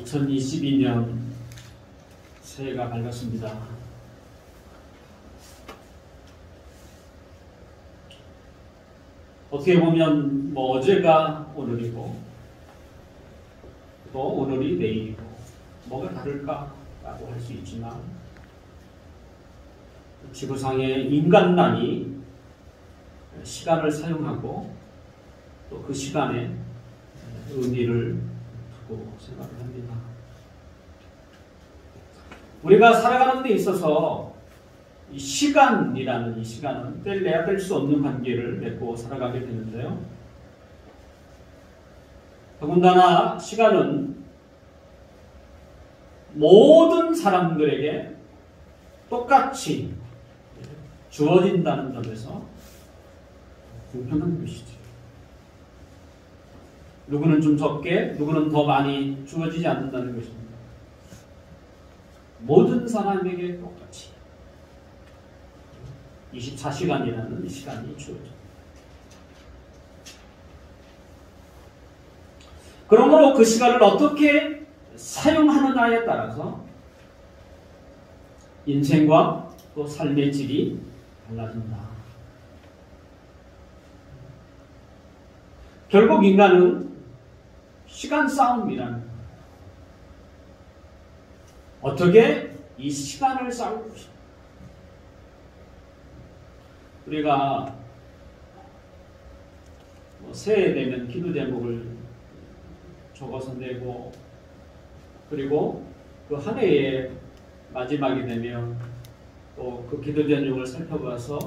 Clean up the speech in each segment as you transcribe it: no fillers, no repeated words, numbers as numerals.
2022년 새해가 밝았습니다. 어떻게 보면 어제가 오늘이고 또 오늘이 내일이고 뭐가 다를까라고 할 수 있지만 지구상의 인간만이 시간을 사용하고 또 그 시간에 의미를 두고 생각을 합니다. 우리가 살아가는 데 있어서 이 시간이라는 이 시간은 뗄래야 뗄 수 없는 관계를 맺고 살아가게 되는데요. 더군다나 시간은 모든 사람들에게 똑같이 주어진다는 점에서 공평한 것이죠. 누구는 좀 적게, 누구는 더 많이 주어지지 않는다는 것입니다. 모든 사람에게 똑같이 24시간이라는 시간이 주어집니다. 그러므로 그 시간을 어떻게 사용하느냐에 따라서 인생과 또 삶의 질이 달라진다. 결국 인간은 시간 싸움이라는 거예요. 어떻게 이 시간을 싸울 것인가. 우리가 새해 되면 기도 제목을 적어서 내고 그리고 그 한 해의 마지막이 되면 또 그 기도 제목을 살펴봐서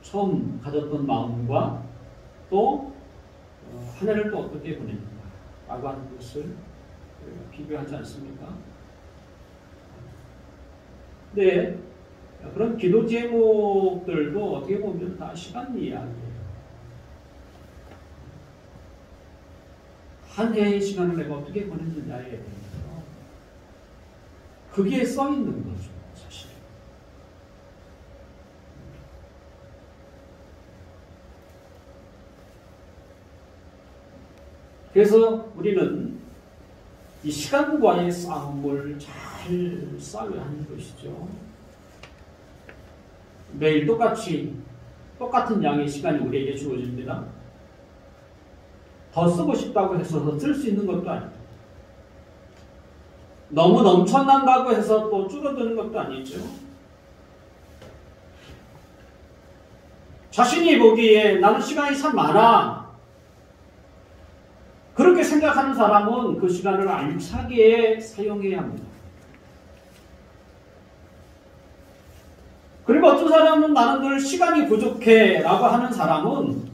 처음 가졌던 마음과 또 한 해를 또 어떻게 보냈는가 라고 하는 것을 비교하지 않습니까? 네, 그런 기도 제목들도 어떻게 보면 다 시간 이야기예요. 한 해의 시간을 내가 어떻게 보냈느냐에 대해서 그게 써 있는 거죠, 사실. 그래서 우리는 이 시간과의 싸움을 잘 싸워야 하는 것이죠. 매일 똑같은 양의 시간이 우리에게 주어집니다. 더 쓰고 싶다고 해서 더 쓸 수 있는 것도 아니고 너무 넘쳐난다고 해서 또 줄어드는 것도 아니죠. 자신이 보기에 나는 시간이 참 많아. 그렇게 생각하는 사람은 그 시간을 알차게 사용해야 합니다. 그리고 어떤 사람은 나는 늘 시간이 부족해 라고 하는 사람은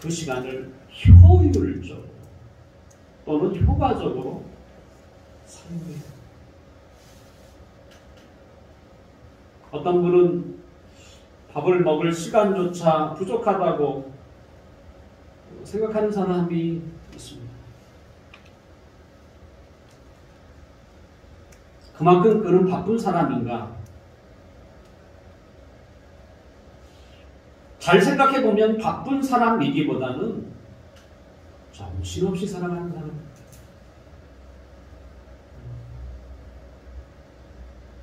그 시간을 효율적으로 또는 효과적으로 사용해야 합니다. 어떤 분은 밥을 먹을 시간조차 부족하다고 생각하는 사람이 있습니다. 그만큼 그는 바쁜 사람인가? 잘 생각해보면 바쁜 사람이기보다는 정신없이 살아가는 사람.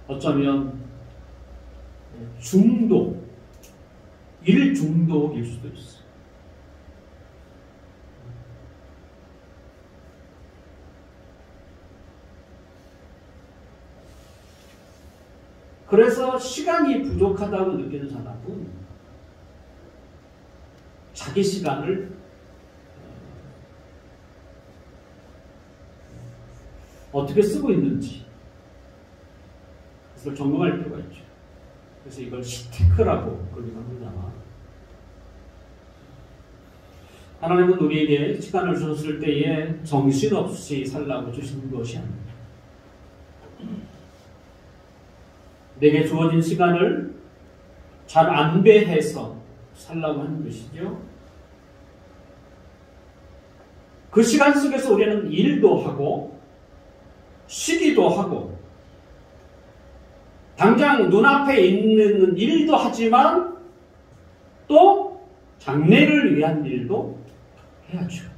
어쩌면 일 중독일 수도 있어요. 그래서 시간이 부족하다고 느끼는 사람은 자기 시간을 어떻게 쓰고 있는지 그것을 점검할 필요가 있죠. 그래서 이걸 시테크라고 그러기도 합니다. 하나님은 우리에게 시간을 주셨을 때에 정신없이 살라고 주시는 것이 아닙니다. 내게 주어진 시간을 잘 안배해서 살라고 하는 것이죠. 그 시간 속에서 우리는 일도 하고 쉬기도 하고 당장 눈앞에 있는 일도 하지만 또 장래를 위한 일도 해야죠.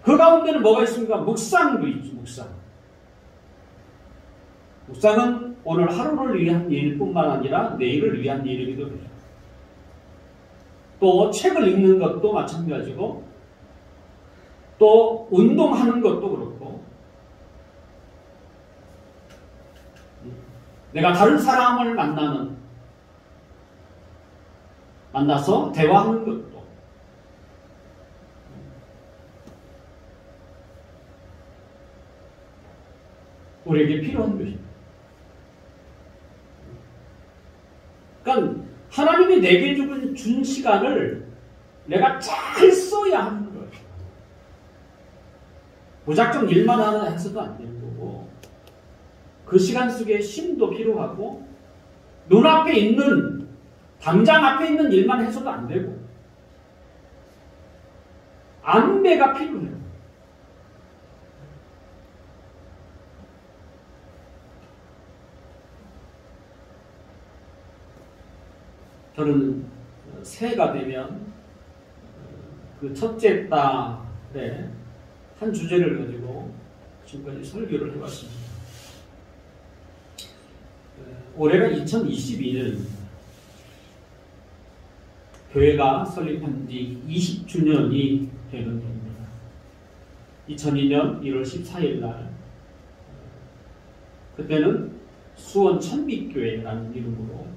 그 가운데는 뭐가 있습니까? 묵상도 있죠. 묵상은 오늘 하루를 위한 일뿐만 아니라 내일을 위한 일이기도 해요. 또 책을 읽는 것도 마찬가지고 또 운동하는 것도 그렇고 내가 다른 사람을 만나서 대화하는 것도 우리에게 필요한 것입니다. 그러니까 하나님이 내게 준 시간을 내가 잘 써야 하는 거예요. 무작정 일만 해서도 안 되는 거고 그 시간 속에 쉼도 필요하고 눈앞에 있는 당장 앞에 있는 일만 해서도 안 되고 안배가 필요해요. 저는 새해가 되면 그 첫째 달에 한 주제를 가지고 지금까지 설교를 해왔습니다. 올해가 2022년입니다. 교회가 설립한 지 20주년이 되는 해입니다. 2002년 1월 14일 날 그때는 수원 천빛교회라는 이름으로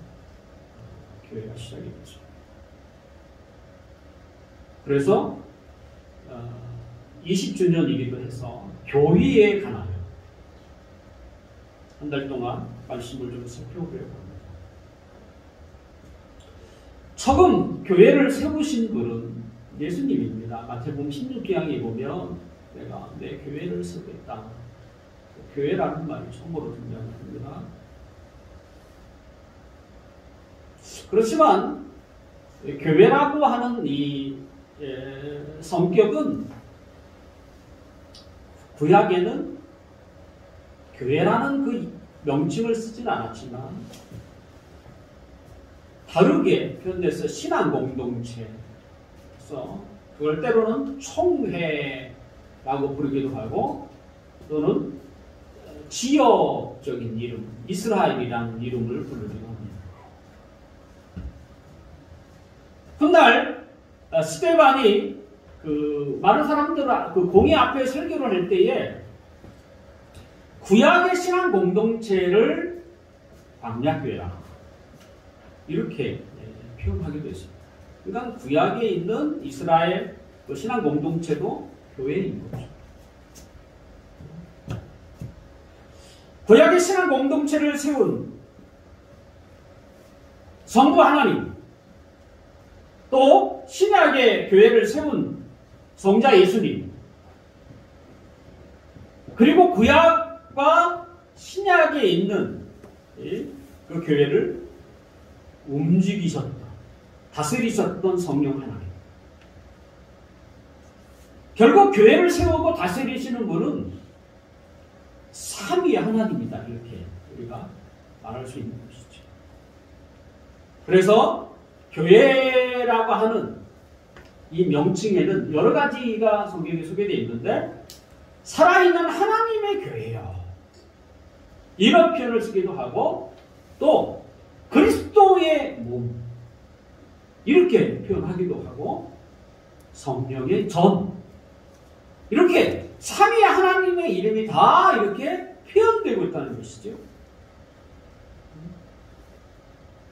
교회가 시작이 됐죠. 그래서 20주년이기도 해서 교회에 관하여 한 달 동안 말씀을 좀 살펴보려고 합니다. 처음 교회를 세우신 분은 예수님입니다. 마태복음 16장에 보면 내가 내 교회를 세우겠다. 교회라는 말이 처음으로 등장합니다. 그렇지만 교회라고 하는 이 성격은 구약에는 교회라는 그 명칭을 쓰진 않았지만 다르게 표현돼서 신앙 공동체, 그래서 그걸 때로는 총회라고 부르기도 하고 또는 지역적인 이름, 이스라엘이라는 이름을 부르기도 합니다. 훗날 스데반이 그 많은 사람들 그 공회 앞에 설교를 할 때에 구약의 신앙 공동체를 광야교회라 이렇게 표현하기도 했습니다. 그러니까 구약에 있는 이스라엘 그 신앙 공동체도 교회인 거죠. 구약의 신앙 공동체를 세운 성부 하나님, 또 신약의 교회를 세운 성자 예수님, 그리고 구약과 신약에 있는 그 교회를 움직이셨다, 다스리셨던 성령 하나님. 결국 교회를 세우고 다스리시는 분은 삼위 하나님이다, 이렇게 우리가 말할 수 있는 것이죠. 그래서 교회라고 하는 이 명칭에는 여러 가지가 성경에 소개되어 있는데 살아있는 하나님의 교회요, 이런 표현을 쓰기도 하고 또 그리스도의 몸 이렇게 표현하기도 하고 성령의 전 이렇게 삼위 하나님의 이름이 다 이렇게 표현되고 있다는 것이죠.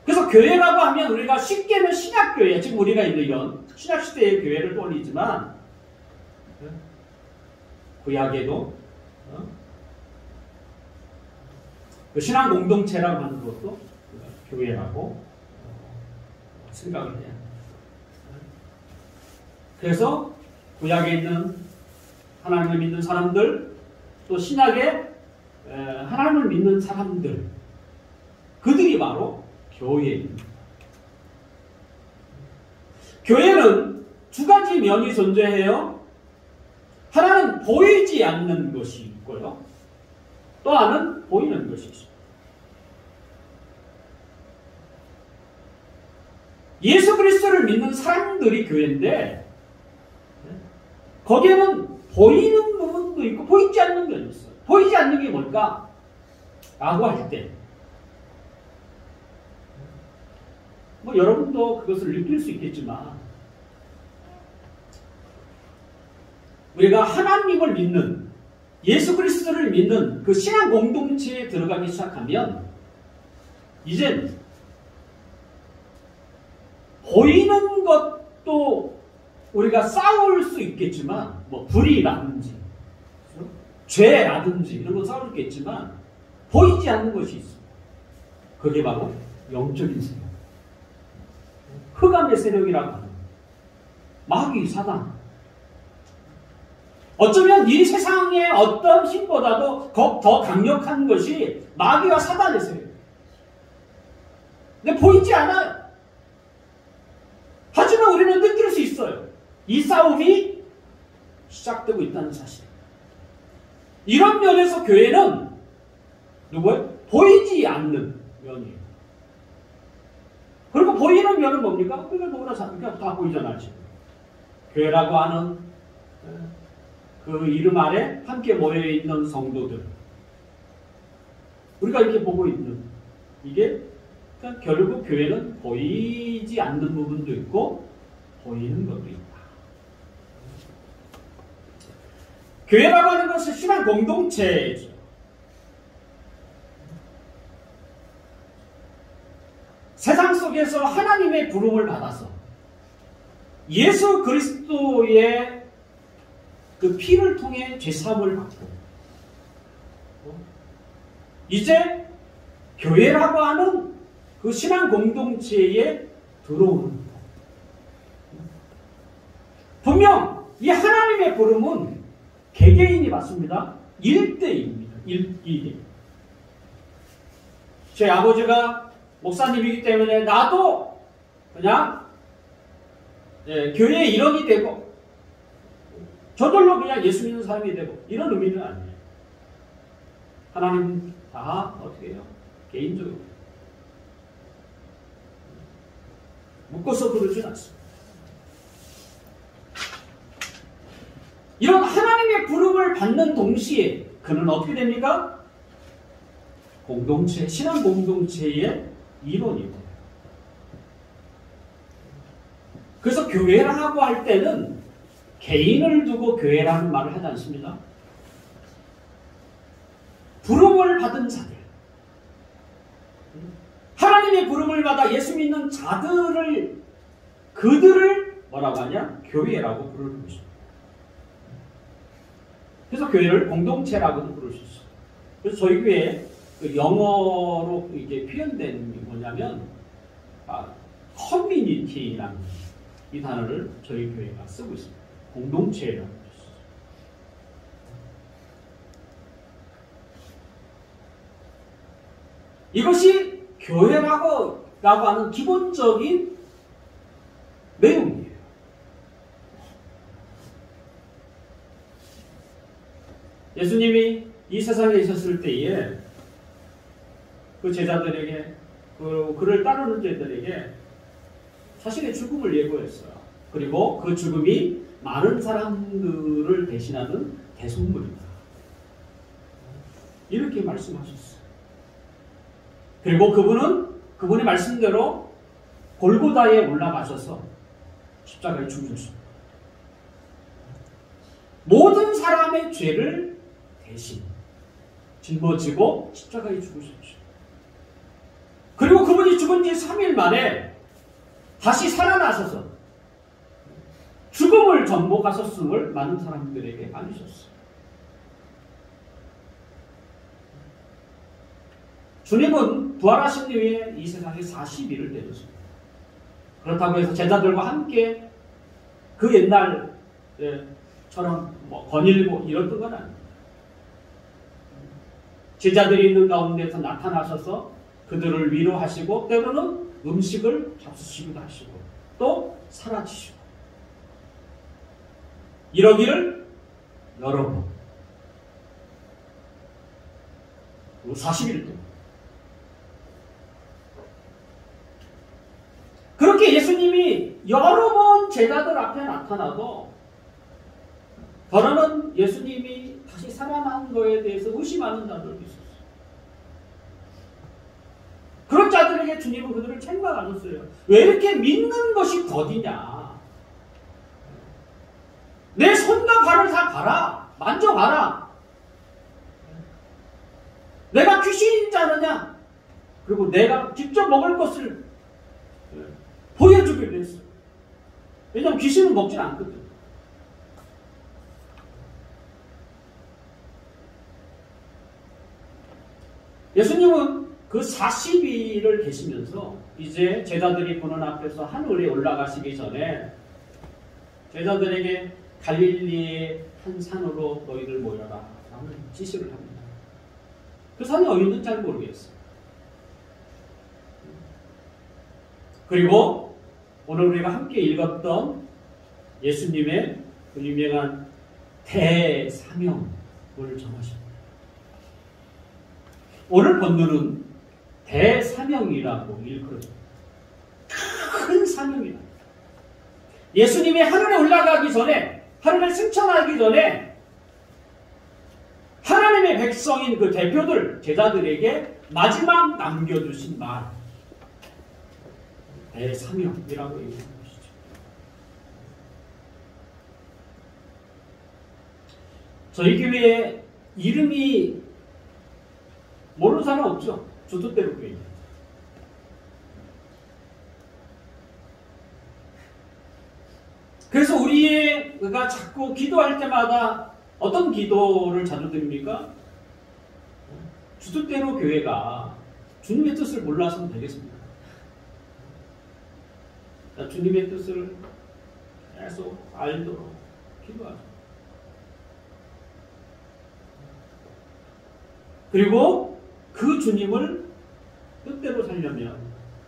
그래서 교회라고 하면 우리가 쉽게는 신약교회, 지금 우리가 있는 이런 신약시대의 교회를 떠올리지만 구약에도 그 신앙 공동체라고 하는 것도 교회라고 생각을 해야 합니다. 그래서 구약에 있는 하나님을 믿는 사람들, 또 신약에 하나님을 믿는 사람들, 그들이 바로 교회입니다. 교회는 두 가지 면이 존재해요. 하나는 보이지 않는 것이 있고요, 또 하나는 보이는 것이 있습니다. 예수 그리스도를 믿는 사람들이 교회인데 거기에는 보이는 부분도 있고 보이지 않는 면이 있어요. 보이지 않는 게 뭘까? 라고 할 때 여러분도 그것을 느낄 수 있겠지만 우리가 하나님을 믿는 예수 그리스도를 믿는 그 신앙 공동체에 들어가기 시작하면 이젠 보이는 것도 우리가 싸울 수 있겠지만 불이라든지 죄라든지 이런 거 싸울 수 있겠지만 보이지 않는 것이 있습니다. 그게 바로 영적인 세력, 흑암의 세력이라고 하는 마귀 사단. 어쩌면 이 세상의 어떤 힘보다도 더 강력한 것이 마귀와 사단의 세력. 근데 보이지 않아요. 하지만 우리는 느낄 수 있어요. 이 싸움이 시작되고 있다는 사실. 이런 면에서 교회는 누구예요? 보이지 않는 면이에요. 그리고 보이는 면은 뭡니까? 그게 누구나 다 보이잖아요. 지금. 교회라고 하는 그 이름 아래 함께 모여있는 성도들. 우리가 이렇게 보고 있는 이게 그러니까 결국 교회는 보이지 않는 부분도 있고 보이는 것도 있다. 교회라고 하는 것은 신앙 공동체죠. 세상 속에서 하나님의 부름을 받아서 예수 그리스도의 그 피를 통해 죄사함을 받고 이제 교회라고 하는 그 신앙 공동체에 들어오는 것. 분명 이 하나님의 부름은 개개인이 받습니다. 1대1입니다. 1대1. 제 아버지가 목사님이기 때문에 나도 그냥 교회의 일원이 되고 저절로 그냥 예수 믿는 사람이 되고 이런 의미는 아니에요. 하나님 다 어떻게 해요? 개인적으로 묶어서 그러진 않습니다. 이런 하나님의 부름을 받는 동시에 그는 어떻게 됩니까? 공동체, 신앙 공동체의 일원이고. 그래서 교회라고 할 때는 개인을 두고 교회라는 말을 하지 않습니다. 부름을 받은 자들, 하나님의 부름을 받아 예수 믿는 자들을 그들을 뭐라고 하냐? 교회라고 부르는 것입니다. 그래서 교회를 공동체라고도 부를 수 있어요. 그래서 저희 교회에 그 영어로 이게 표현된 게 뭐냐면 커뮤니티라는 이 단어를 저희 교회가 쓰고 있습니다. 공동체라는 뜻이죠. 이것이 교회라고 하는 기본적인 내용이에요. 예수님이 이 세상에 있었을 때에 그 제자들에게 그를 따르는 자들에게 자신의 죽음을 예고했어요. 그리고 그 죽음이 많은 사람들을 대신하는 대속물이다. 이렇게 말씀하셨어요. 그리고 그분의 말씀대로 골고다에 올라가셔서 십자가에 죽으셨습니다. 모든 사람의 죄를 대신 짊어지고 십자가에 죽으셨죠. 그리고 그분이 죽은 지 3일 만에 다시 살아나셔서 죽음을 정복하셨음을 많은 사람들에게 알리셨어요. 주님은 부활하신 뒤에 이 세상에 40일을 되셨습니다. 그렇다고 해서 제자들과 함께 그 옛날처럼 거닐고 이랬던 건 아닙니다. 제자들이 있는 가운데서 나타나셔서 그들을 위로하시고 때로는 음식을 잡수시기도 하시고 또 사라지시고 이러기를 여러 번 40일 동안 그렇게 예수님이 여러 번 제자들 앞에 나타나도 더러는 예수님이 다시 살아난 거에 대해서 의심하는 자들도 있었어요. 그런 자들에게 주님은 그들을 책망하셨어요. 왜 이렇게 믿는 것이 더디냐? 내 손과 발을 다 봐라. 만져봐라. 내가 귀신인지 아느냐? 그리고 내가 직접 먹을 것을 보여주기로 했어요. 왜냐하면 귀신은 먹진 않거든. 예수님은 그 40일을 계시면서 이제 제자들이 보는 앞에서 하늘에 올라가시기 전에 제자들에게 갈릴리의 한 산으로 너희들 모여라 라는 지시를 합니다. 그 산이 어디 있는지 잘 모르겠어요. 그리고 오늘 우리가 함께 읽었던 예수님의 그 유명한 대사명을 정하십니다. 오늘 본문은 대사명이라고 일컬어집니다. 큰 사명이다. 예수님이 하늘에 올라가기 전에, 하늘에 승천하기 전에 하나님의 백성인 그 대표들, 제자들에게 마지막 남겨주신 말, 대사명이라고 얘기하는 것이죠. 저희 교회에 이름이 모르는 사람 없죠? 주토대로 교회. 그래서 우리가 자꾸 기도할 때마다 어떤 기도를 자주 드립니까? 주토대로 교회가 주님의 뜻을 몰라서는 되겠습니다. 주님의 뜻을 계속 알도록 기도하죠. 그리고 그 주님을 뜻대로 살려면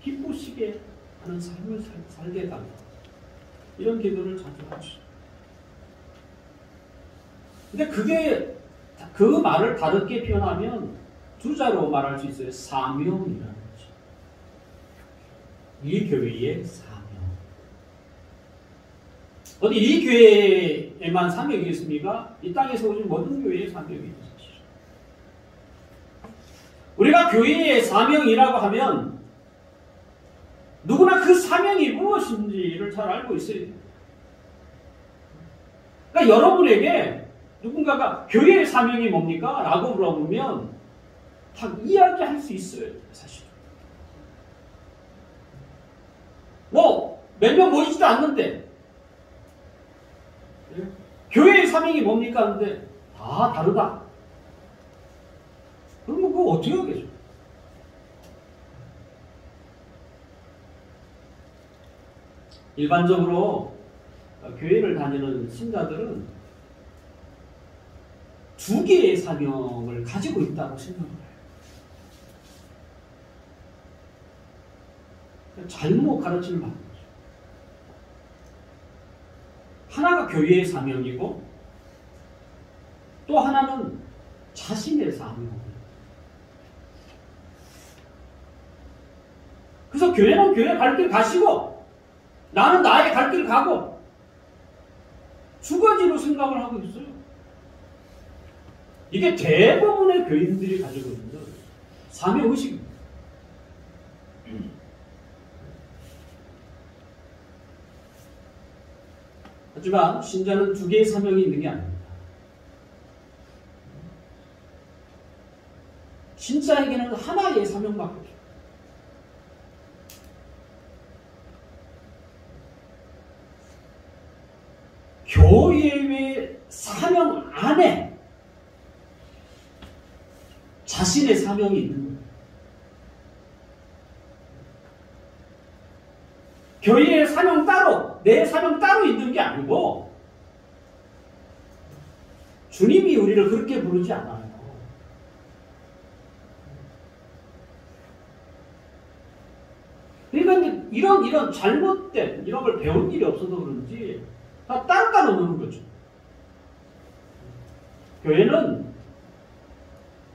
기쁘시게 하는 삶을 살게 해달라. 이런 기도를 자주 하죠. 근데 그게 그 말을 다르게 표현하면 두 자로 말할 수 있어요. 사명이라는 거죠. 이 교회의 사명. 어디 이 교회에만 사명이 있습니까? 이 땅에서 오신 모든 교회의 사명이 있습니다. 우리가 교회의 사명이라고 하면 누구나 그 사명이 무엇인지를 잘 알고 있어야 돼요. 그러니까 여러분에게 누군가가 교회의 사명이 뭡니까? 라고 물어보면 다 이야기할 수 있어요. 사실. 몇 명 모이지도 않는데 교회의 사명이 뭡니까? 하는데 다 다르다. 그러면 그거 어떻게 하겠죠? 일반적으로 교회를 다니는 신자들은 두 개의 사명을 가지고 있다고 생각을 해요. 잘못 가르침을 받는 거죠. 하나가 교회의 사명이고 또 하나는 자신의 사명입니다. 그래서 교회는 교회 갈 길 가시고 나는 나의 갈 길 가고 두 가지로 생각을 하고 있어요. 이게 대부분의 교인들이 가지고 있는 사명의식입니다. 하지만 신자는 두 개의 사명이 있는 게 아닙니다. 신자에게는 하나의 사명밖에 없어요. 교회의 사명 안에 자신의 사명이 있는 거예요. 교회의 사명 따로, 내 사명 따로 있는 게 아니고 주님이 우리를 그렇게 부르지 않아요. 그러니까 이런 잘못된 이런 걸 배운 일이 없어서 그런지 다 따로 노는 거죠. 교회는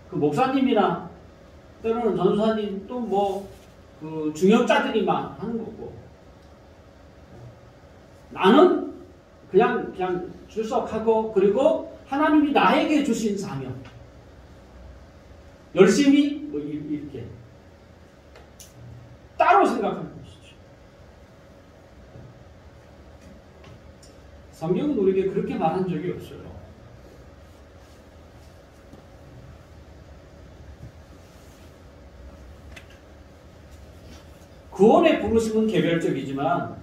그 목사님이나 때로는 전사님 또 그 중역자들이만 하는 거고 나는 그냥 출석하고 그리고 하나님이 나에게 주신 사명 열심히 뭐 이렇게 따로 생각하는 것이죠. 성경은 우리에게 그렇게 말한 적이 없어요. 구원의 부르심은 개별적이지만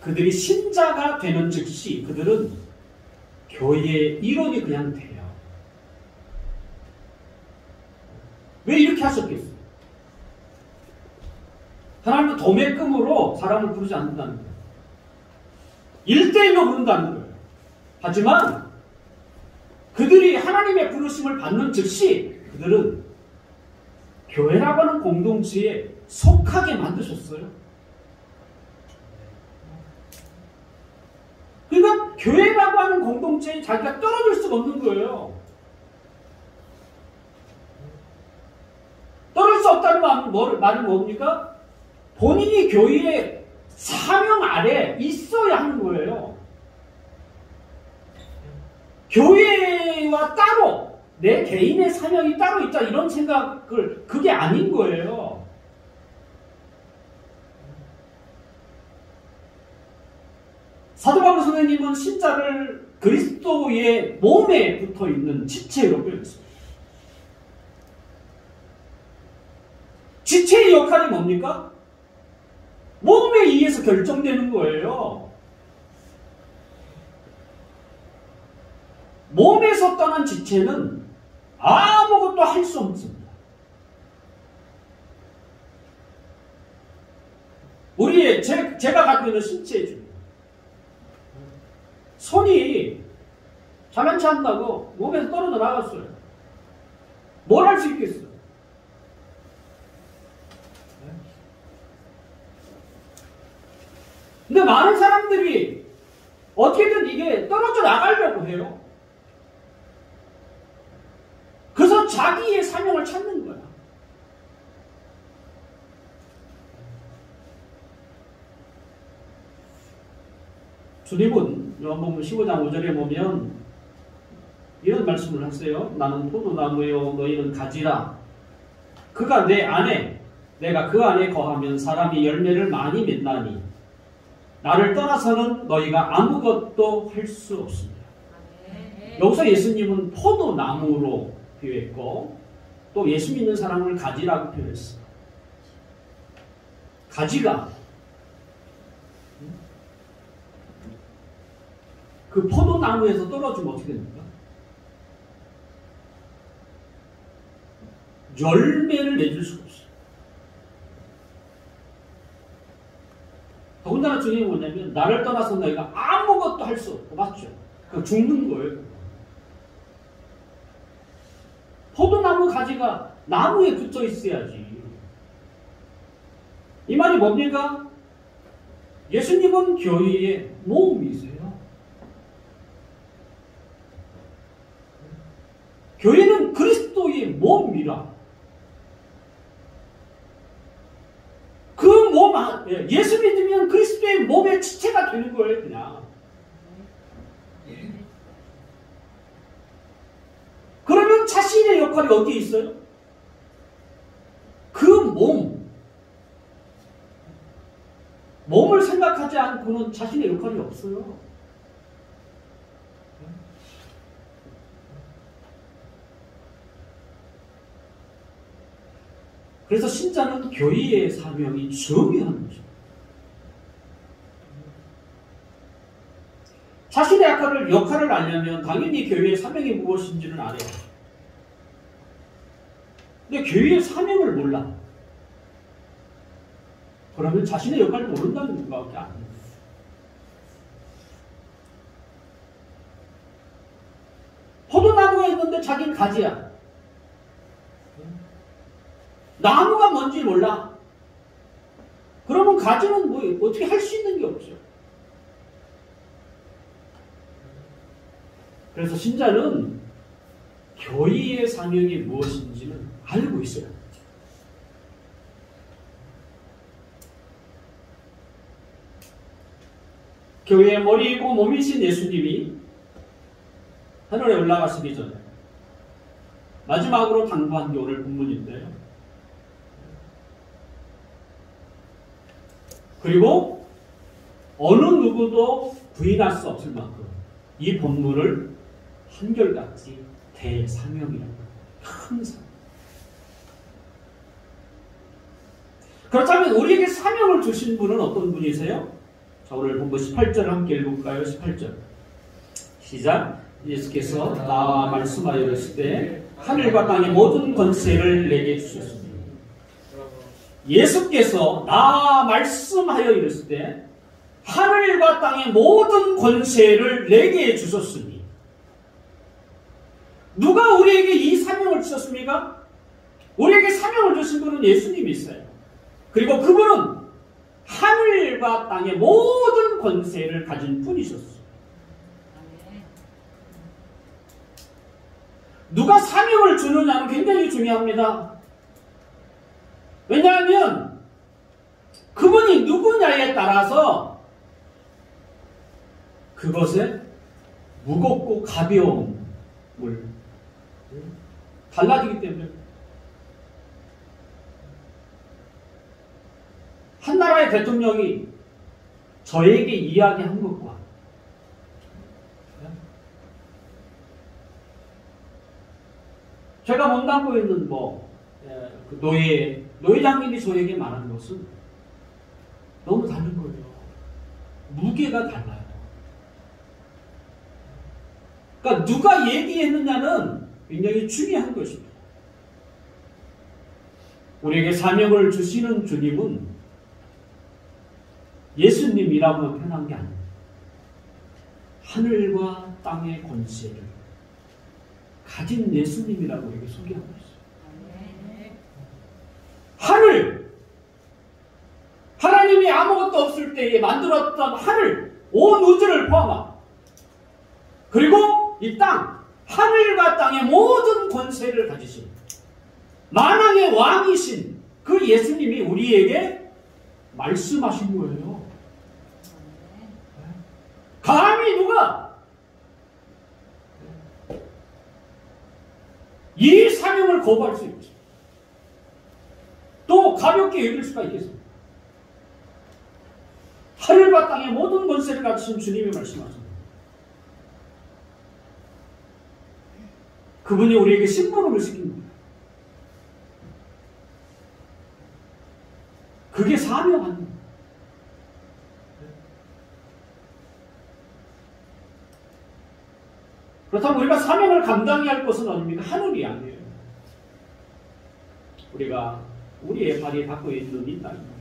그들이 신자가 되는 즉시 그들은 교회의 일원이 그냥 돼요. 왜 이렇게 하셨겠어요? 하나님은 도매금으로 사람을 부르지 않는다는 거예요. 1대1로 부른다는 거예요. 하지만 그들이 하나님의 부르심을 받는 즉시 그들은 교회라고 하는 공동체에 속하게 만드셨어요. 그러니까 교회라고 하는 공동체에 자기가 떨어질 수가 없는 거예요. 떨어질 수 없다는 말은 뭡니까? 본인이 교회의 사명 아래 있어야 하는 거예요. 교회와 따로 내 개인의 사명이 따로 있다 이런 생각을 그게 아닌 거예요. 사도 바울 선생님은 신자를 그리스도의 몸에 붙어 있는 지체로 표현했습니다. 지체의 역할이 뭡니까? 몸에 의해서 결정되는 거예요. 몸에서 떠난 지체는 아무것도 할 수 없습니다. 제가 갖고 있는 신체 중에 손이 자면치 한다고 몸에서 떨어져 나갔어요. 뭘 할 수 있겠어요? 근데 많은 사람들이 어떻게든 이게 떨어져 나가려고 해요. 그래서 자기의 사명을 찾는 거야. 주님은 요한복음 15장 5절에 보면 이런 말씀을 하세요. 나는 포도나무요 너희는 가지라. 그가 내 안에 내가 그 안에 거하면 사람이 열매를 많이 맺나니 나를 떠나서는 너희가 아무것도 할 수 없습니다. 여기서 예수님은 포도나무로 표현했고 또 예수 믿는 사람을 가지라고 표현했어요. 가지가 그 포도나무에서 떨어지면 어떻게 됩니까? 열매를 맺을 수가 없어요. 더군다나 주님이 뭐냐면 나를 떠나서 너희가 아무것도 할 수 없고 맞죠? 그 죽는 거예요. 포도나무 가지가 나무에 붙어 있어야지. 이 말이 뭡니까? 예수님은 교회의 몸이세요. 교회는 그리스도의 몸이라. 그 몸, 예수 믿으면 그리스도의 몸의 지체가 되는 거예요, 그냥. 그러면 자신의 역할이 어디에 있어요? 그 몸을 생각하지 않고는 자신의 역할이 없어요. 그래서 신자는 교회의 사명이 중요한 것입니다. 자신의 역할을 알려면 당연히 교회의 사명이 무엇인지는 알아야 돼요. 근데 교회의 사명을 몰라. 그러면 자신의 역할을 모른다는 것밖에 안 돼요. 포도나무가 있는데 자기는 가지야. 나무가 뭔지 몰라. 그러면 가지는 뭐 어떻게 할 수 있는 게 없죠. 그래서 신자는 교회의 사명이 무엇인지는 알고 있어요. 교회의 머리이고 몸이신 예수님이 하늘에 올라가시기 전에 마지막으로 당부한 게 오늘 본문인데요. 그리고 어느 누구도 부인할 수 없을 만큼 이 본문을 한결같이 대사명이라고 큰 사명. 그렇다면 우리에게 사명을 주신 분은 어떤 분이세요? 자, 오늘 본문 18절 함께 읽을까요? 18절 시작. 예수께서 나와 말씀하여 이르시되 하늘과 땅의 모든 권세를 내게 주셨습니다. 예수께서 나와 말씀하여 이르시되 하늘과 땅의 모든 권세를 내게 주셨으니 누가 우리에게 이 사명을 주셨습니까? 우리에게 사명을 주신 분은 예수님이세요. 그리고 그분은 하늘과 땅의 모든 권세를 가진 분이셨어요. 누가 사명을 주느냐는 굉장히 중요합니다. 왜냐하면 그분이 누구냐에 따라서 그것의 무겁고 가벼움을 달라지기 때문에 한 나라의 대통령이 저에게 이야기한 것과 제가 몸담고 있는 그 노회장님이 저에게 말한 것은 너무 다른 거예요. 무게가 달라요. 그러니까 누가 얘기했느냐는 굉장히 중요한 것입니다. 우리에게 사명을 주시는 주님은 예수님이라고 표현한 게 아닙니다. 하늘과 땅의 권세를 가진 예수님이라고 이렇게 소개하고 있어요. 하늘! 하나님이 아무것도 없을 때에 만들었던 하늘, 온 우주를 포함한 그리고 이 땅, 하늘과 땅의 모든 권세를 가지신 만왕의 왕이신 그 예수님이 우리에게 말씀하신 거예요. 감히 누가 이 사명을 거부할 수 있지? 또 가볍게 여길 수가 있겠습니다. 하늘과 땅의 모든 권세를 가지신 주님이 말씀하십니다. 그분이 우리에게 심부름을 시킵니다. 그게 사명 아닙니다. 그렇다면 우리가 사명을 감당해야 할 것은 어딥니까? 하늘이 아니에요. 우리가 우리의 발이 닿고 있는 이 땅입니다.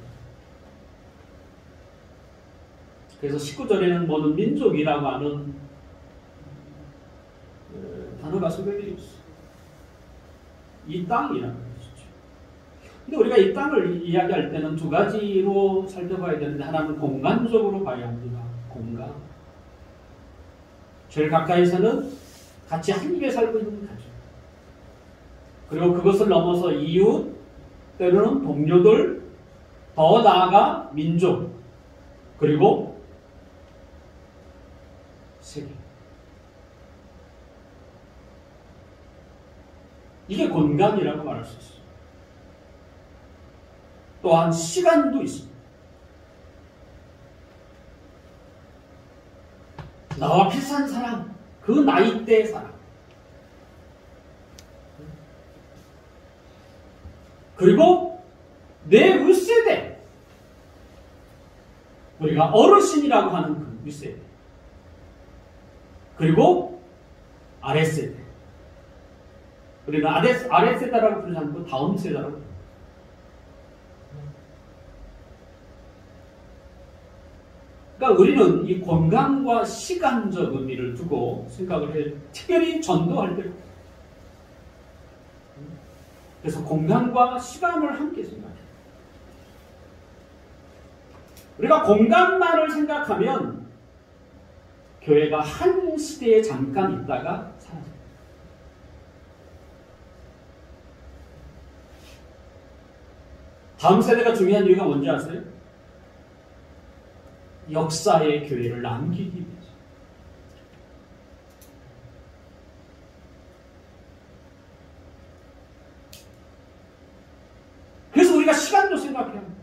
그래서 19절에는 모든 민족이라고 하는 단어가 소개되어 있어요. 이 땅이라는 것이죠. 근데 우리가 이 땅을 이야기할 때는 두 가지로 살펴봐야 되는데 하나는 공간적으로 봐야 합니다. 공간. 제일 가까이서는 같이 한 입에 살고 있는 가족. 그리고 그것을 넘어서 이웃, 때로는 동료들, 더 나아가 민족, 그리고 세계. 이게 공간이라고 말할 수 있어요. 또한 시간도 있습니다. 나와 비슷한 사람, 그 나이대의 사람. 그리고 내 윗세대. 우리가 어르신이라고 하는 그 윗세대. 그리고 아랫세대. 우리는 아랫세대라고 부르지 않고 다음 세대라고 부릅니다. 그러니까 우리는 이 공간과 시간적 의미를 두고 생각을 해요. 특별히 전도할 때. 그래서 공간과 시간을 함께 생각해요. 우리가 공간만을 생각하면 교회가 한 시대에 잠깐 있다가 사라져요. 다음 세대가 중요한 이유가 뭔지 아세요? 역사의 교회를 남기기 위해서. 그래서 우리가 시간도 생각해야 합니다.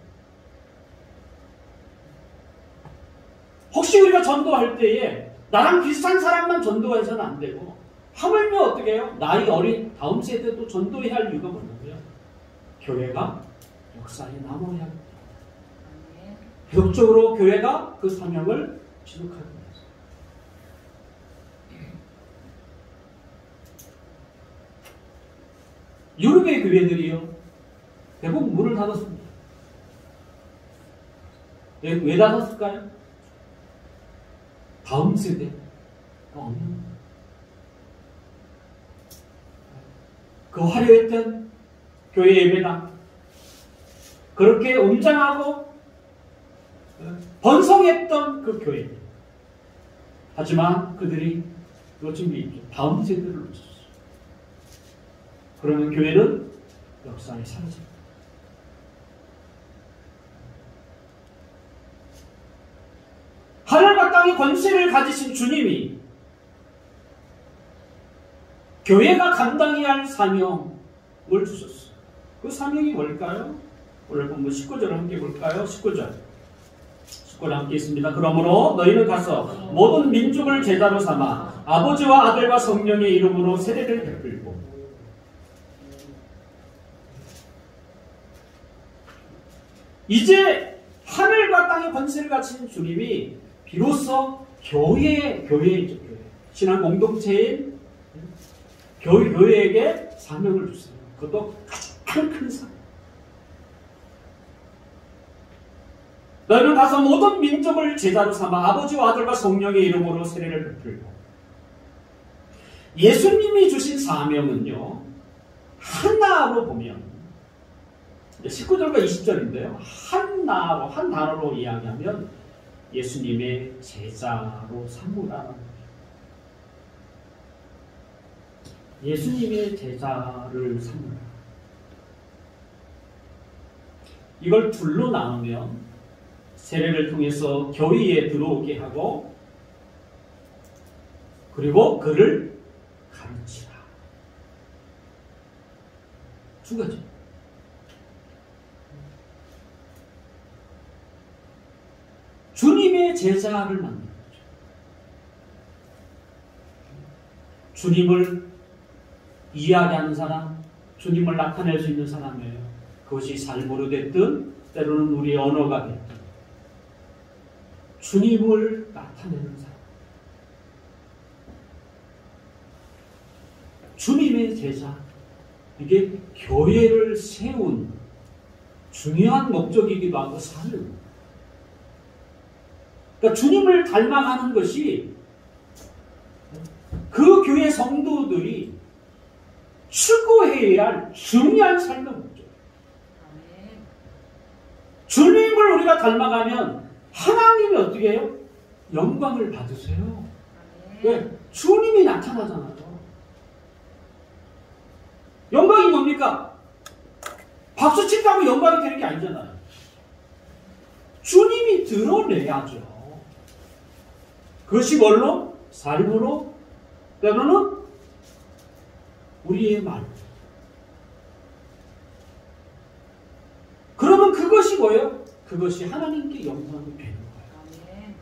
혹시 우리가 전도할 때에 나랑 비슷한 사람만 전도해서는 안 되고, 하물며 어떻게 해요? 나이 어린 다음 세대도 전도해야 할 이유가 뭐냐고요? 교회가 역사에 남아야 합니다. 계속적으로 교회가 그 사명을 지속하기 위해서. 유럽의 교회들이요, 대부분 문을 닫았습니다. 왜 닫았을까요? 다음 세대가 없는, 그 화려했던 교회 예배당, 그렇게 웅장하고 번성했던 그 교회. 하지만 그들이 놓친 게 있죠. 다음 세대를 놓쳤어요. 그러면 교회는 역사에 사라집니다. 하늘과 땅의 권세를 가지신 주님이 교회가 감당해야 할 사명을 주셨어요. 그 사명이 뭘까요? 오늘 본문 19절을 함께 볼까요? 19절 함께 있습니다. 그러므로 너희는 가서 모든 민족을 제자로 삼아 아버지와 아들과 성령의 이름으로 세례를 베풀고. 이제 하늘과 땅의 권세를 가진 주님이 비로소 교회이죠. 신앙 공동체인 교회에게 사명을 주세요. 그것도 가장 큰 사명. 너희는 가서 모든 민족을 제자로 삼아 아버지와 아들과 성령의 이름으로 세례를 베풀고. 예수님이 주신 사명은요, 하나로 보면 19절과 20절인데요. 한 단어로 이야기하면 예수님의 제자로 삼으라는 거예요. 예수님의 제자를 삼으라. 이걸 둘로 나누면 세례를 통해서 교회에 들어오게 하고, 그리고 그를 가르치라. 두 가지. 주님의 제자를 만드는 거죠. 주님을 이해하는 사람, 주님을 나타낼 수 있는 사람이에요. 그것이 삶으로 됐든 때로는 우리의 언어가 됐든 주님을 나타내는 사람. 주님의 제자. 이게 교회를 세운 중요한 목적이기도 하고 삶. 그러니까 주님을 닮아가는 것이 그 교회 성도들이 추구해야 할 중요한 삶의 목적. 주님을 우리가 닮아가면 하나님이 어떻게 해요? 영광을 받으세요. 왜? 주님이 나타나잖아요. 영광이 뭡니까? 박수 친다고 영광이 되는 게 아니잖아요. 주님이 드러내야죠. 그것이 뭘로? 삶으로, 때로는 우리의 말. 그러면 그것이 뭐예요? 그것이 하나님께 영광이 되는 거예요.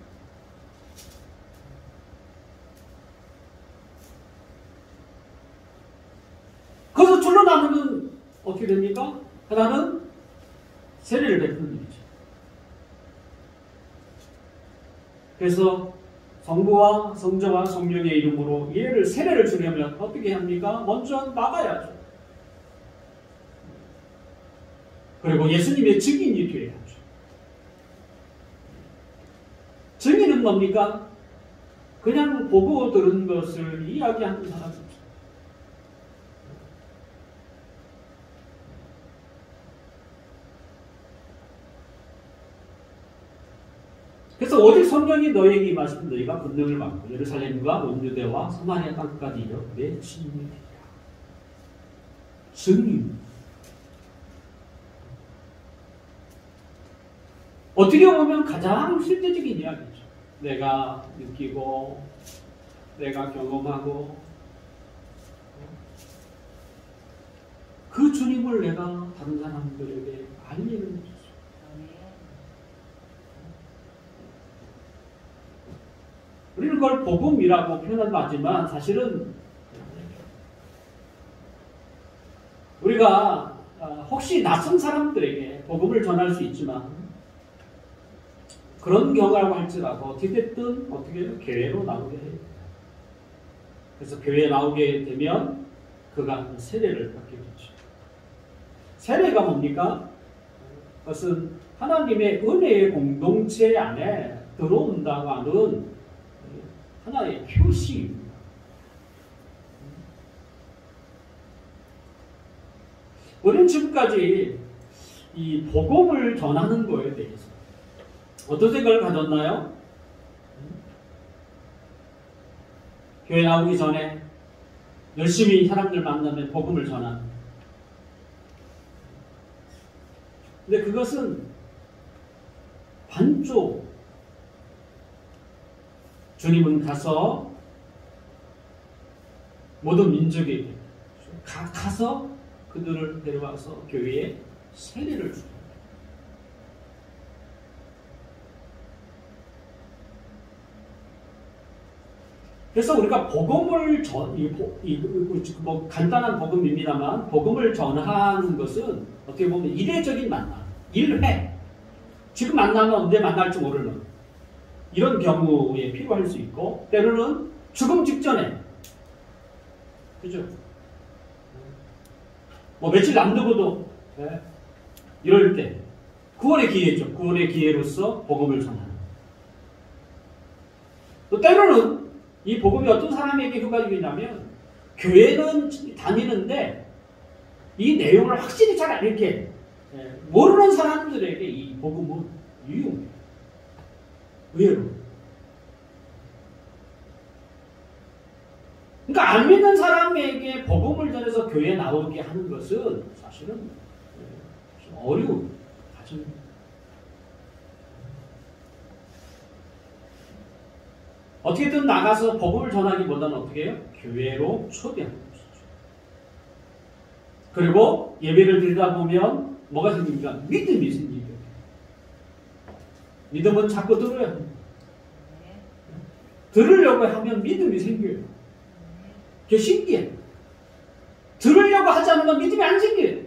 그래서 둘로 나누면 어떻게 됩니까? 하나는 세례를 베푸는 일이죠. 그래서 성부와 성자와 성령의 이름으로 얘를 세례를 주려면 어떻게 합니까? 먼저 나가야죠. 그리고 예수님의 증인이 되어야죠. 증인은 뭡니까? 그냥 보고 들은 것을 이야기하는 사람이죠. 그래서 오직 성령이 너에게 임하시면 너희가 권능을 받고 예루살렘과 온 유대와 사마리아 땅까지 이르러 내 증인이 되리라. 증인. 어떻게 보면 가장 실제적인 이야기죠. 내가 느끼고 내가 경험하고 그 주님을 내가 다른 사람들에게 알리는 것이죠. 우리는 그걸 복음이라고 표현하지만 사실은 우리가 혹시 낯선 사람들에게 복음을 전할 수 있지만 그런 경우라고 할지라도 어떻게 됐든 교회로 나오게 해요. 그래서 교회에 나오게 되면 그가 세례를 받게 되죠. 세례가 뭡니까? 그것은 하나님의 은혜의 공동체 안에 들어온다고 하는 하나의 표시입니다. 우리는 지금까지 이 복음을 전하는 거에 대해서 어떤 생각을 가졌나요? 교회 나오기 전에 열심히 사람들 만나면 복음을 전하는. 근데 그것은 반쪽. 주님은 가서 모든 민족에게 가서 그들을 데려와서 교회에 세례를 줍니다. 그래서 우리가 복음을 뭐 간단한 복음입니다만 복음을 전하는 것은 어떻게 보면 이례적인 만남, 1회. 지금 만나면 언제 만날지 모르는 이런 경우에 필요할 수 있고 때로는 죽음 직전에 그죠? 뭐 며칠 남두고도 이럴 때 구원의 기회죠. 구원의 기회로서 복음을 전하는. 또 때로는 이 복음이 어떤 사람에게 효과적이냐면 교회는 다니는데 이 내용을 확실히 잘 이렇게 모르는 사람들에게 이 복음은 유용해요. 의외로. 그러니까 안 믿는 사람에게 복음을 전해서 교회에 나오게 하는 것은 사실은 좀 어려운 과정입니다. 어떻게든 나가서 복음을 전하기보다는 어떻게 해요? 교회로 초대하는 것이죠. 그리고 예배를 드리다 보면 뭐가 생깁니까? 믿음이 생기게 돼요. 믿음은 자꾸 들어야 합니다. 들으려고 하면 믿음이 생겨요. 그게 신기해요. 들으려고 하지 않으면 믿음이 안 생겨요.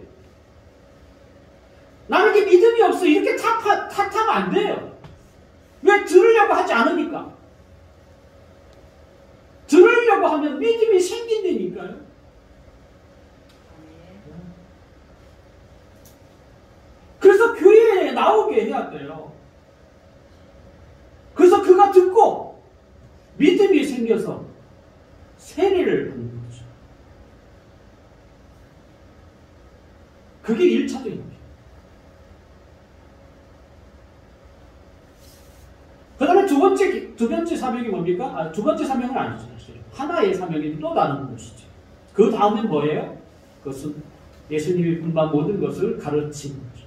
나는 이렇게 믿음이 없어. 이렇게 탓하면 안 돼요. 왜? 들으려고 하지 않으니까. 들으려고 하면 믿음이 생긴다니까요. 그래서 교회에 나오게 해야 돼요. 그래서 그가 듣고 믿음이 생겨서 세례를 받는 거죠. 그게 1차적입니다. 그 다음에 두 번째 사명이 뭡니까? 두 번째 사명은 아니죠. 하나의 사명이 또 다른 것이죠. 그 다음엔 뭐예요? 그것은 예수님이 분부한 모든 것을 가르치는 거죠.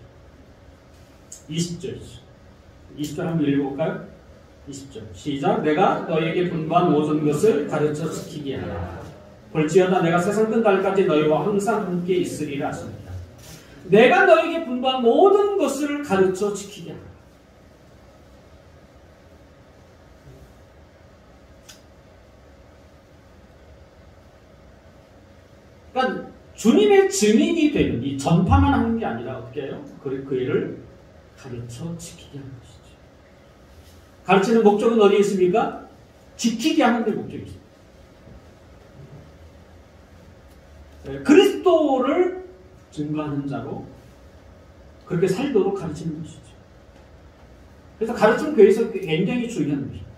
20절이죠. 20절 한번 읽어볼까요? 20절 시작. 내가 너에게 분부한 모든 것을 가르쳐 지키게 하라. 볼지어다 내가 세상 끝날까지 너희와 항상 함께 있으리라 하십니다. 내가 너에게 분부한 모든 것을 가르쳐 지키게 하라. 그러니까 주님의 증인이 되는 이 전파만 하는 게 아니라 어떻게 해요? 그 일을 가르쳐 지키게 하는 것이죠. 가르치는 목적은 어디에 있습니까? 지키게 하는 데 목적이 있습니다. 그리스도를 증거하는 자로 그렇게 살도록 가르치는 것이죠. 그래서 가르치는 교회에서 굉장히 중요한 것입니다.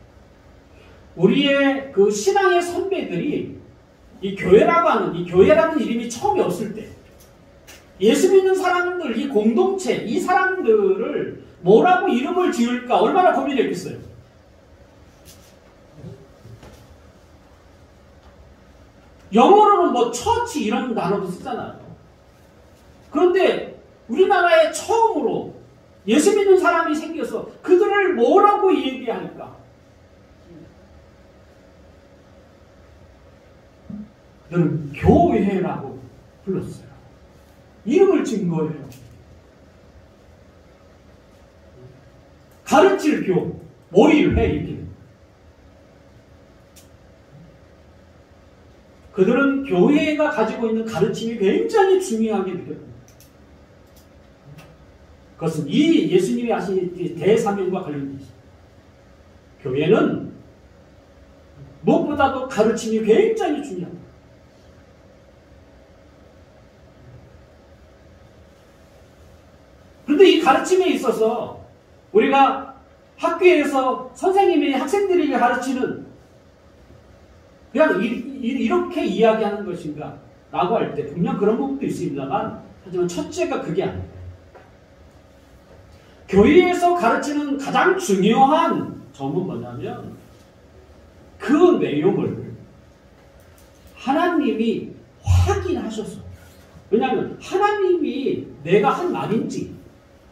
우리의 그 신앙의 선배들이 이 교회라는 이름이 처음에 없을 때 예수 믿는 사람들, 이 공동체, 이 사람들을 뭐라고 이름을 지을까 얼마나 고민했겠어요. 영어로는 뭐 처치 이런 단어도 쓰잖아요. 그런데 우리나라에 처음으로 예수 믿는 사람이 생겨서 그들을 뭐라고 얘기할까? 그들은 교회라고 불렀어요. 이름을 진 거예요. 가르칠 교, 머리를 해, 이렇게. 그들은 교회가 가지고 있는 가르침이 굉장히 중요하게 느껴집니다. 그것은 이 예수님이 하신 대사명과 관련되어 있습니다. 교회는 무엇보다도 가르침이 굉장히 중요합니다. 그런데 이 가르침에 있어서 우리가 학교에서 선생님이 학생들에게 가르치는 그냥 이렇게 이야기하는 것인가 라고 할 때 분명 그런 부분도 있습니다만 하지만 첫째가 그게 아니에요. 교회에서 가르치는 가장 중요한 점은 뭐냐면 그 내용을 하나님이 확인하셔서 왜냐하면 하나님이 내가 한 말인지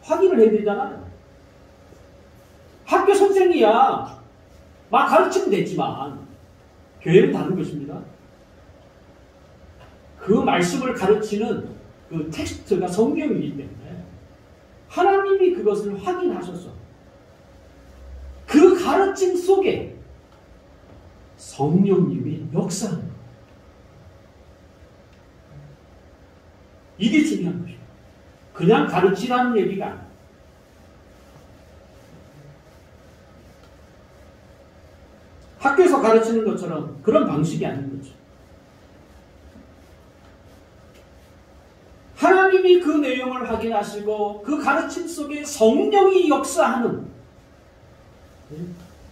확인을 해야 되잖아요. 학교 선생이야 막 가르치면 되지만 교회는 다른 것입니다. 그 말씀을 가르치는 그 텍스트가 성경이기 때문에 하나님이 그것을 확인하셔서 그 가르침 속에 성령님이 역사하는 것. 이게 중요한 것이에요. 그냥 가르치라는 얘기가 아니에요. 학교에서 가르치는 것처럼 그런 방식이 아닌 거죠. 하나님이 그 내용을 확인하시고 그 가르침 속에 성령이 역사하는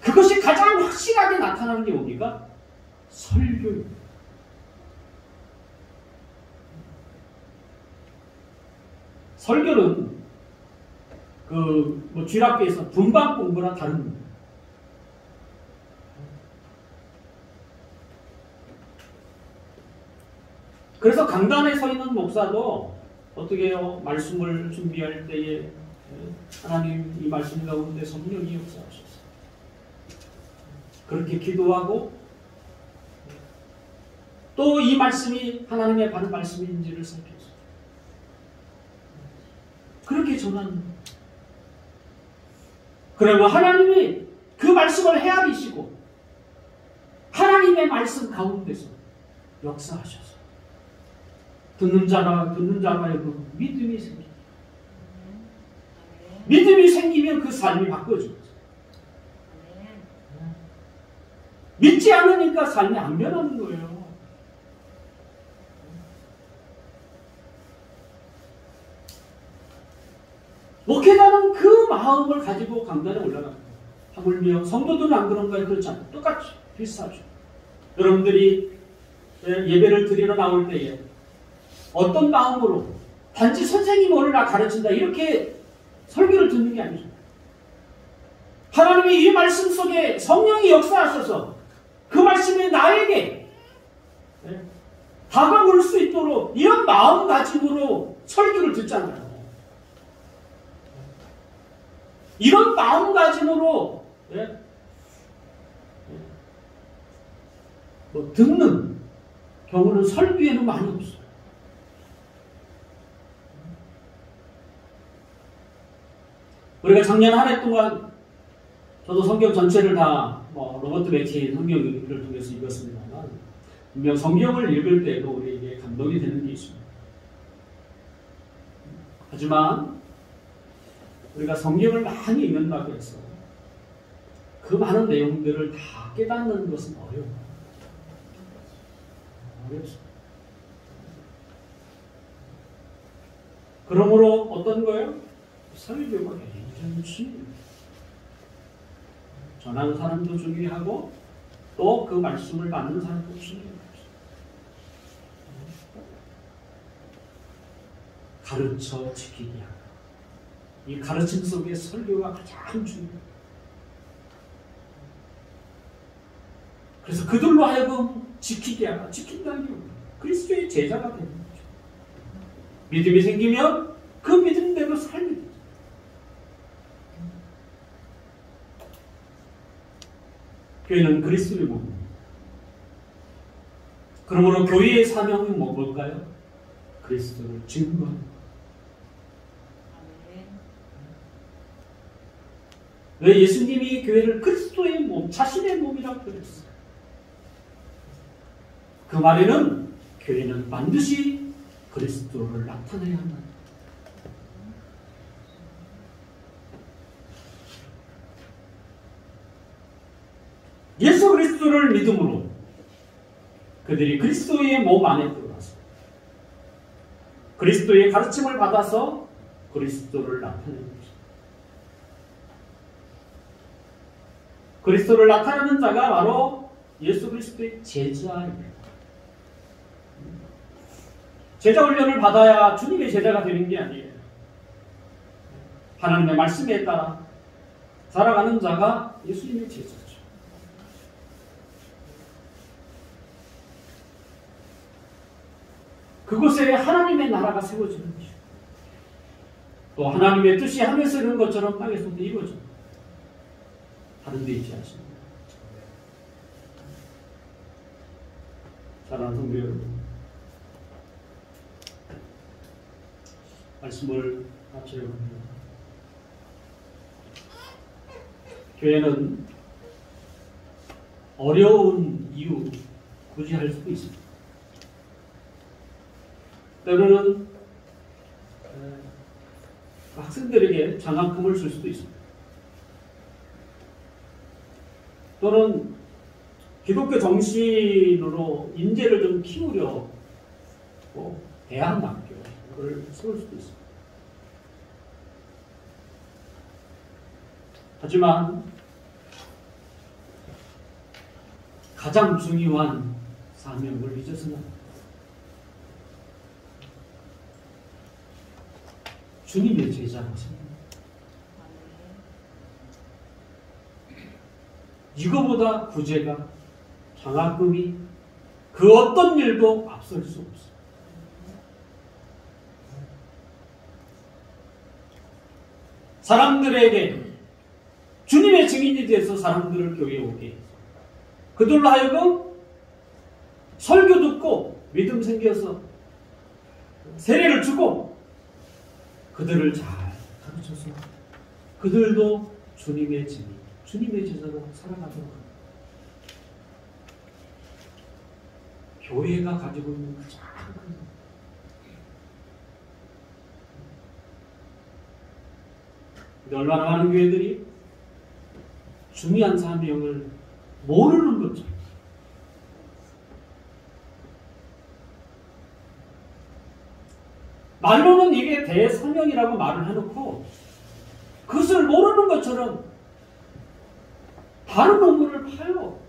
그것이 가장 확실하게 나타나는 게 뭡니까? 설교입니다. 설교는 주일학교에서 분반 공부랑 다른 겁니다. 그래서 강단에 서 있는 목사도 어떻게 해요? 말씀을 준비할 때에 하나님 이 말씀 가운데 성령이 역사하셔서 그렇게 기도하고 또 이 말씀이 하나님의 바른 말씀인지를 살펴서 그렇게 전하는 거예요. 그러면 하나님이 그 말씀을 헤아리시고 하나님의 말씀 가운데서 역사하셔서 듣는 자가 그 믿음이 생깁니다. 믿음이 생기면 그 삶이 바꿔집니다. 믿지 않으니까 삶이 안 변하는 거예요. 목회자는 그 마음을 가지고 강단에 올라갑니다. 하물며 성도들은 안 그런가요? 그렇지 않아요. 똑같이 비슷하죠. 여러분들이 예배를 드리러 나올 때에 어떤 마음으로 단지 선생님이 오늘 나 가르친다 이렇게 설교를 듣는 게 아니죠. 하나님이 이 말씀 속에 성령이 역사하셔서 그 말씀이 나에게 다가올 수 있도록 이런 마음가짐으로 설교를 듣잖아요. 이런 마음가짐으로 듣는 경우는 설교에는 많이 없어요. 우리가 작년 한 해 동안 저도 성경 전체를 다 로버트 매치의 성경을 통해서 읽었습니다만 분명 성경을 읽을 때도 우리에게 감동이 되는 게 있습니다. 하지만 우리가 성경을 많이 읽는다고 해서 그 많은 내용들을 다 깨닫는 것은 어렵습니다. 그러므로 어떤 거예요? 설교가 굉장히 중요해요. 전하는 사람도 중요하고 또 그 말씀을 받는 사람도 중요해요. 가르쳐 지키기 하라. 이 가르침 속의 설교가 가장 중요해요. 그래서 그들로 하여금 지키게 하라. 지킨다는 게 그리스도의 제자가 되는 거죠. 믿음이 생기면 그 믿음대로 살게 되죠. 교회는 그리스도의 몸입니다. 그러므로 교회의 사명은 뭘까요? 그리스도를 증거하는 것. 왜 예수님이 교회를 그리스도의 몸, 자신의 몸이라고 그랬어요? 그 말에는 교회는 반드시 그리스도를 나타내야 한다. 예수 그리스도를 믿음으로 그들이 그리스도의 몸 안에 들어가서 그리스도의 가르침을 받아서 그리스도를 나타내는 것입니다. 그리스도를 나타내는 자가 바로 예수 그리스도의 제자입니다. 제자 훈련을 받아야 주님의 제자가 되는 게 아니에요. 하나님의 말씀에 따라 살아가는 자가 예수님의 제자죠. 그곳에 하나님의 나라가 세워지는 것이죠. 또 하나님의 뜻이 하늘에서 이루는 것처럼 땅에서도 이루어집니다. 다른 데 있지 않습니다. 사랑하는 성도 여러분, 말씀을 마치려고 합니다. 교회는 어려운 이유 굳이 할 수도 있습니다. 때로는 학생들에게 장학금을 줄 수도 있습니다. 또는 기독교 정신으로 인재를 좀 키우려고 대학학교를 세울 수도 있습니다. 하지만 가장 중요한 사명을 잊어서는 안 됩니다. 주님의 제자로서 이거보다 구제가 장학금이 그 어떤 일도 앞설 수 없습니다. 사람들에게 주님의 증인이 돼서 사람들을 교회에 오게 해서 그들로 하여금 설교 듣고 믿음 생겨서 세례를 주고 그들을 잘 가르쳐서 그들도 주님의 증인, 주님의 제자로 살아가도록 합니다. 교회가 가지고 있는 가장 큰 근데 얼마나 많은 교회들이 중요한 사명을 모르는 거죠. 말로는 이게 대사명이라고 말을 해놓고 그것을 모르는 것처럼 다른 논문을 파요.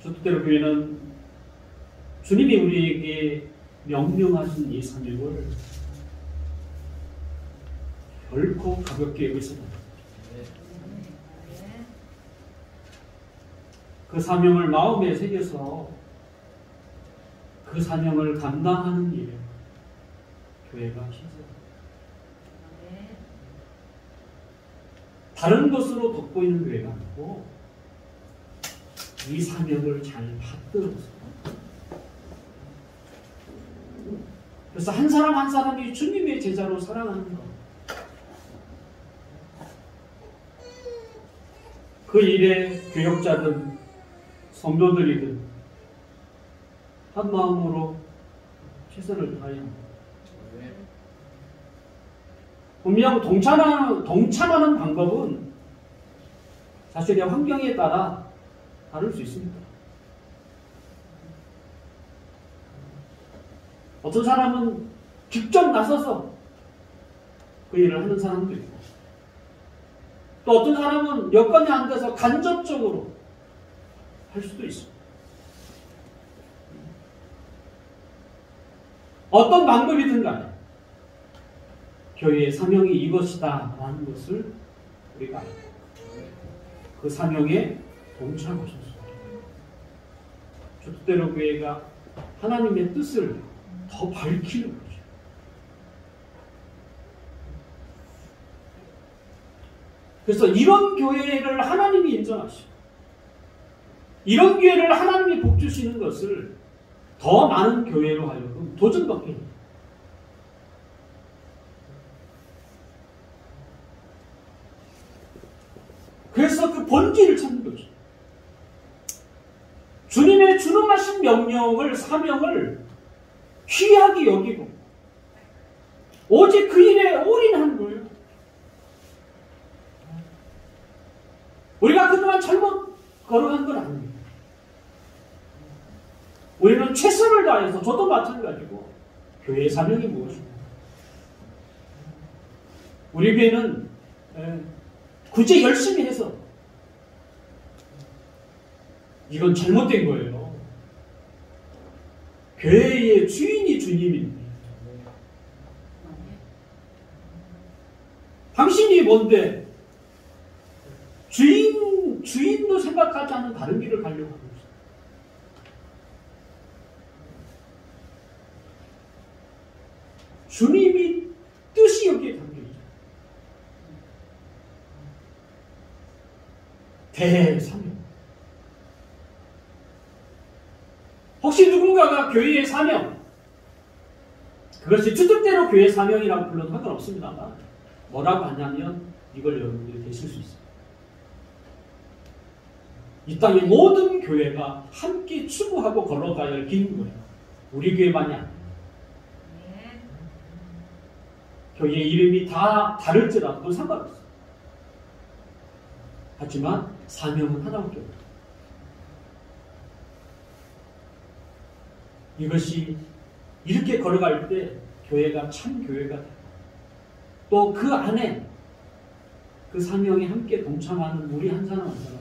저 뜻대로 교회는 주님이 우리에게 명령하신 이 사명을 결코 가볍게 여기서는 그 사명을 마음에 새겨서 그 사명을 감당하는 일에 교회가 힘써요. 다른 것으로 돋보이는 교회가 아니고 이 사명을 잘 받들어서 그래서 한 사람 한 사람이 주님의 제자로 살아가는 것 그 일에 교역자든 성도들이든 한 마음으로 최선을 다해야 합니다. 분명 동참하는 방법은 자신의 환경에 따라 다를 수 있습니다. 어떤 사람은 직접 나서서 그 일을 하는 사람도 있고 또 어떤 사람은 여건이 안 돼서 간접적으로 할 수도 있습니다. 어떤 방법이든 간에 교회의 사명이 이것이다 라는 것을 우리가 알고 그 사명에 동참하셨습니다. 주택대로 교회가 하나님의 뜻을 더 밝히는 거죠. 그래서 이런 교회를 하나님이 인정하시고 이런 교회를 하나님이 복 주시는 것을 더 많은 교회로 하여금 도전받게 합니다. 그래서 그 본질을 찾는 거죠. 주님의 준엄하신 명령을, 사명을 귀하게 여기고 오직 그 일에 올인한 거예요. 우리가 그동안 잘못 걸어간 건 아닙니다. 우리는 최선을 다해서, 저도 마찬가지고, 교회의 사명이 무엇입니까? 우리 교회는 굳이 열심히 해서 이건 잘못된 거예요. 교회의 주인이 주님입니다. 당신이 뭔데 주인도 생각하지 않는 다른 길을 가려고 하고 있어요. 주님이 뜻이 여기에 담겨있죠. 대사명. 혹시 누군가가 교회의 사명, 그것이 주뜻대로 교회의 사명이라고 불러도 상관없습니다만 뭐라고 하냐면 이걸 여러분들이 되실 수 있습니다. 이 땅의 모든 교회가 함께 추구하고 걸어가야 할 긴 거예요. 우리 교회만이 아니에요. 교회의 이름이 다 다를지라도 그건 상관없어요. 하지만 사명은 하나밖에 없어요. 이것이 이렇게 걸어갈 때 교회가 참 교회가 돼요. 또 그 안에 그 사명에 함께 동참하는 우리 한 사람 한 사람이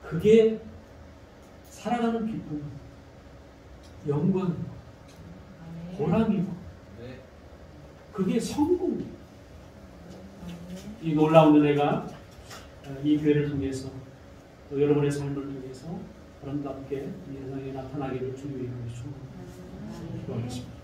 그게 살아가는 기쁨, 영광, 보람이고 그게 성공이에요. 이 놀라운 은혜가 이 교회를 통해서 또 여러분의 삶을 통해서 아름답게 이 세상에 나타나기를 주님의 이름으로 축원합니다.